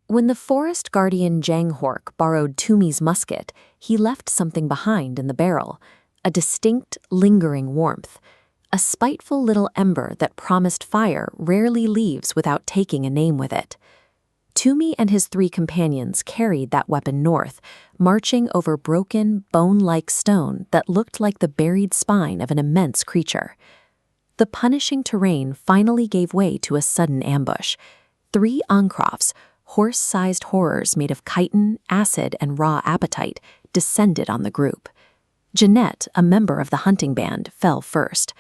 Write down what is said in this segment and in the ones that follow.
When the forest guardian Janghork borrowed Tumi's musket, he left something behind in the barrel, a distinct, lingering warmth. A spiteful little ember that promised fire rarely leaves without taking a name with it. Tumi and his 3 companions carried that weapon north, marching over broken, bone-like stone that looked like the buried spine of an immense creature. The punishing terrain finally gave way to a sudden ambush. 3 Ancrofts, horse-sized horrors made of chitin, acid, and raw appetite, descended on the group. Jeanette, a member of the hunting band, fell first.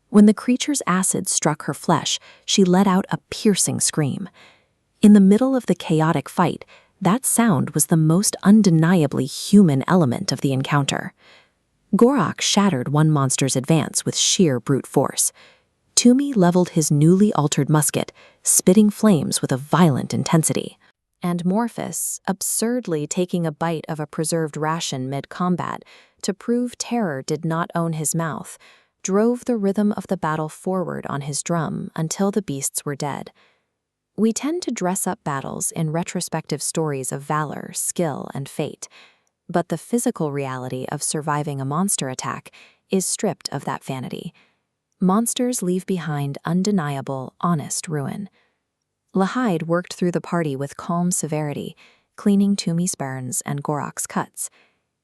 When the creature's acid struck her flesh, she let out a piercing scream. In the middle of the chaotic fight, that sound was the most undeniably human element of the encounter. Gorak shattered one monster's advance with sheer brute force. Tumi leveled his newly altered musket, spitting flames with a violent intensity. And Morphus, absurdly taking a bite of a preserved ration mid-combat to prove terror did not own his mouth, drove the rhythm of the battle forward on his drum until the beasts were dead. We tend to dress up battles in retrospective stories of valor, skill, and fate, but the physical reality of surviving a monster attack is stripped of that vanity. Monsters leave behind undeniable, honest ruin. Lahide worked through the party with calm severity, cleaning Tumi's burns and Gorak's cuts.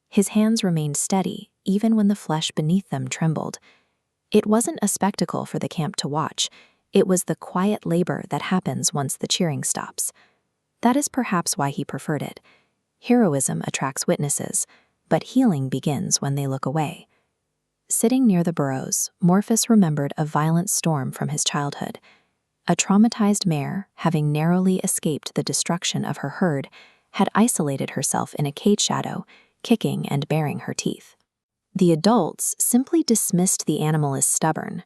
His hands remained steady, even when the flesh beneath them trembled. It wasn't a spectacle for the camp to watch. It was the quiet labor that happens once the cheering stops. That is perhaps why he preferred it. Heroism attracts witnesses, but healing begins when they look away. Sitting near the burrows, Morphus remembered a violent storm from his childhood. A traumatized mare, having narrowly escaped the destruction of her herd, had isolated herself in a cage shadow, kicking and baring her teeth. The adults simply dismissed the animal as stubborn.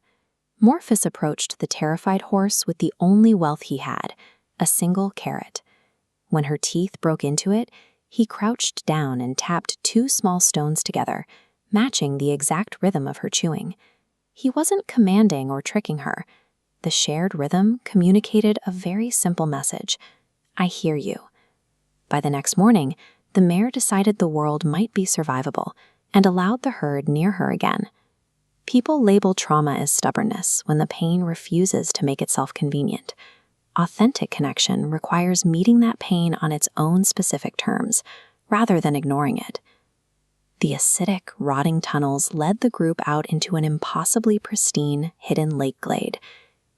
Morphus approached the terrified horse with the only wealth he had, a single carrot. When her teeth broke into it, he crouched down and tapped 2 small stones together, matching the exact rhythm of her chewing. He wasn't commanding or tricking her. The shared rhythm communicated a very simple message: I hear you. By the next morning, the mare decided the world might be survivable and allowed the herd near her again. People label trauma as stubbornness when the pain refuses to make itself convenient. Authentic connection requires meeting that pain on its own specific terms, rather than ignoring it. The acidic, rotting tunnels led the group out into an impossibly pristine, hidden lake glade.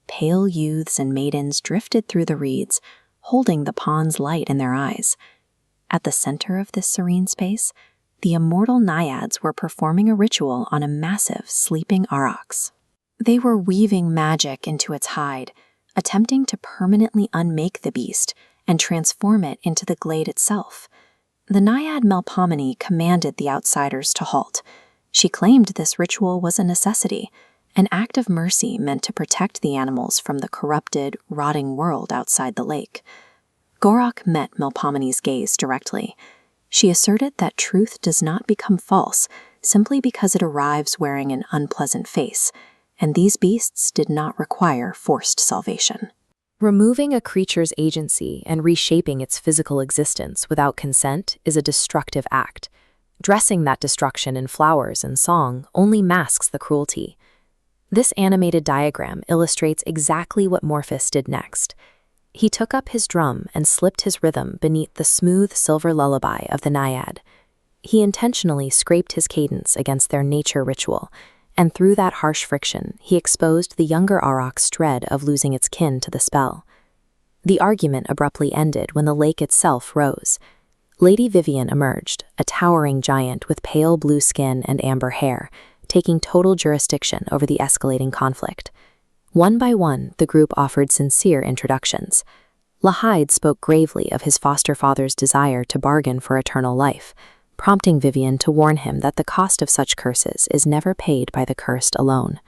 Pale youths and maidens drifted through the reeds, holding the pond's light in their eyes. At the center of this serene space, the immortal naiads were performing a ritual on a massive, sleeping aurochs. They were weaving magic into its hide, attempting to permanently unmake the beast and transform it into the glade itself. The naiad Melpomene commanded the outsiders to halt. She claimed this ritual was a necessity, an act of mercy meant to protect the animals from the corrupted, rotting world outside the lake. Gorak met Melpomene's gaze directly. She asserted that truth does not become false simply because it arrives wearing an unpleasant face, and these beasts did not require forced salvation. Removing a creature's agency and reshaping its physical existence without consent is a destructive act. Dressing that destruction in flowers and song only masks the cruelty. This animated diagram illustrates exactly what Morphus did next. He took up his drum and slipped his rhythm beneath the smooth silver lullaby of the naiad. He intentionally scraped his cadence against their nature ritual, and through that harsh friction, he exposed the younger auroch's dread of losing its kin to the spell. The argument abruptly ended when the lake itself rose. Lady Vivian emerged, a towering giant with pale blue skin and amber hair, taking total jurisdiction over the escalating conflict. One by one, the group offered sincere introductions. Lahide spoke gravely of his foster father's desire to bargain for eternal life, prompting Vivian to warn him that the cost of such curses is never paid by the cursed alone.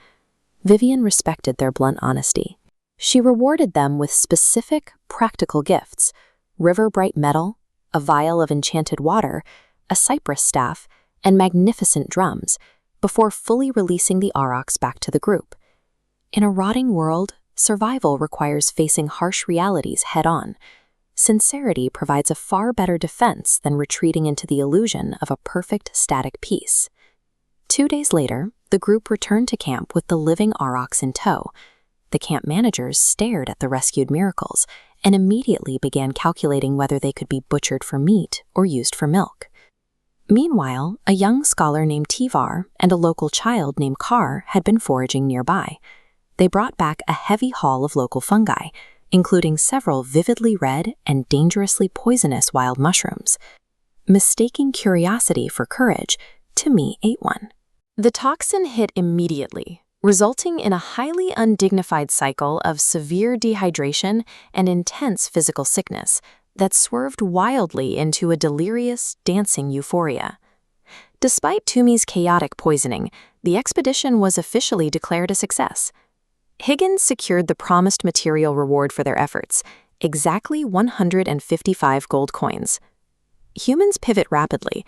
Vivian respected their blunt honesty. She rewarded them with specific, practical gifts: river-bright metal, a vial of enchanted water, a cypress staff, and magnificent drums, before fully releasing the aurochs back to the group. In a rotting world, survival requires facing harsh realities head-on. Sincerity provides a far better defense than retreating into the illusion of a perfect static peace. 2 days later, the group returned to camp with the living aurochs in tow. The camp managers stared at the rescued miracles and immediately began calculating whether they could be butchered for meat or used for milk. Meanwhile, a young scholar named Tivar and a local child named Kar had been foraging nearby. They brought back a heavy haul of local fungi, including several vividly red and dangerously poisonous wild mushrooms. Mistaking curiosity for courage, Timmy ate one. The toxin hit immediately, resulting in a highly undignified cycle of severe dehydration and intense physical sickness that swerved wildly into a delirious, dancing euphoria. Despite Toomey's chaotic poisoning, the expedition was officially declared a success. Higgins secured the promised material reward for their efforts, exactly 155 gold coins. Humans pivot rapidly.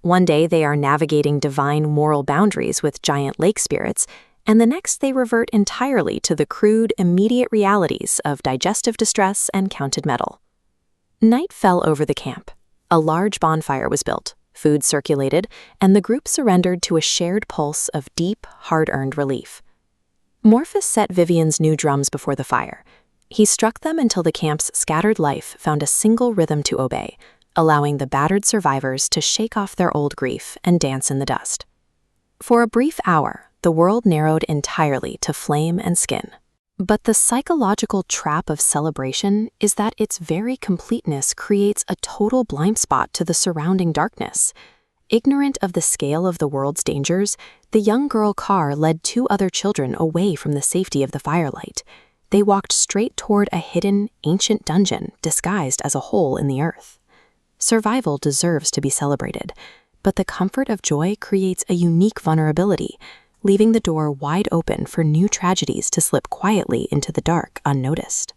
One day they are navigating divine moral boundaries with giant lake spirits, and the next they revert entirely to the crude, immediate realities of digestive distress and counted metal. Night fell over the camp. A large bonfire was built, food circulated, and the group surrendered to a shared pulse of deep, hard-earned relief. Morphus set Vivian's new drums before the fire. He struck them until the camp's scattered life found a single rhythm to obey, allowing the battered survivors to shake off their old grief and dance in the dust. For a brief hour, the world narrowed entirely to flame and skin. But the psychological trap of celebration is that its very completeness creates a total blind spot to the surrounding darkness. Ignorant of the scale of the world's dangers, the young girl Kar led 2 other children away from the safety of the firelight. They walked straight toward a hidden, ancient dungeon disguised as a hole in the earth. Survival deserves to be celebrated, but the comfort of joy creates a unique vulnerability, leaving the door wide open for new tragedies to slip quietly into the dark unnoticed.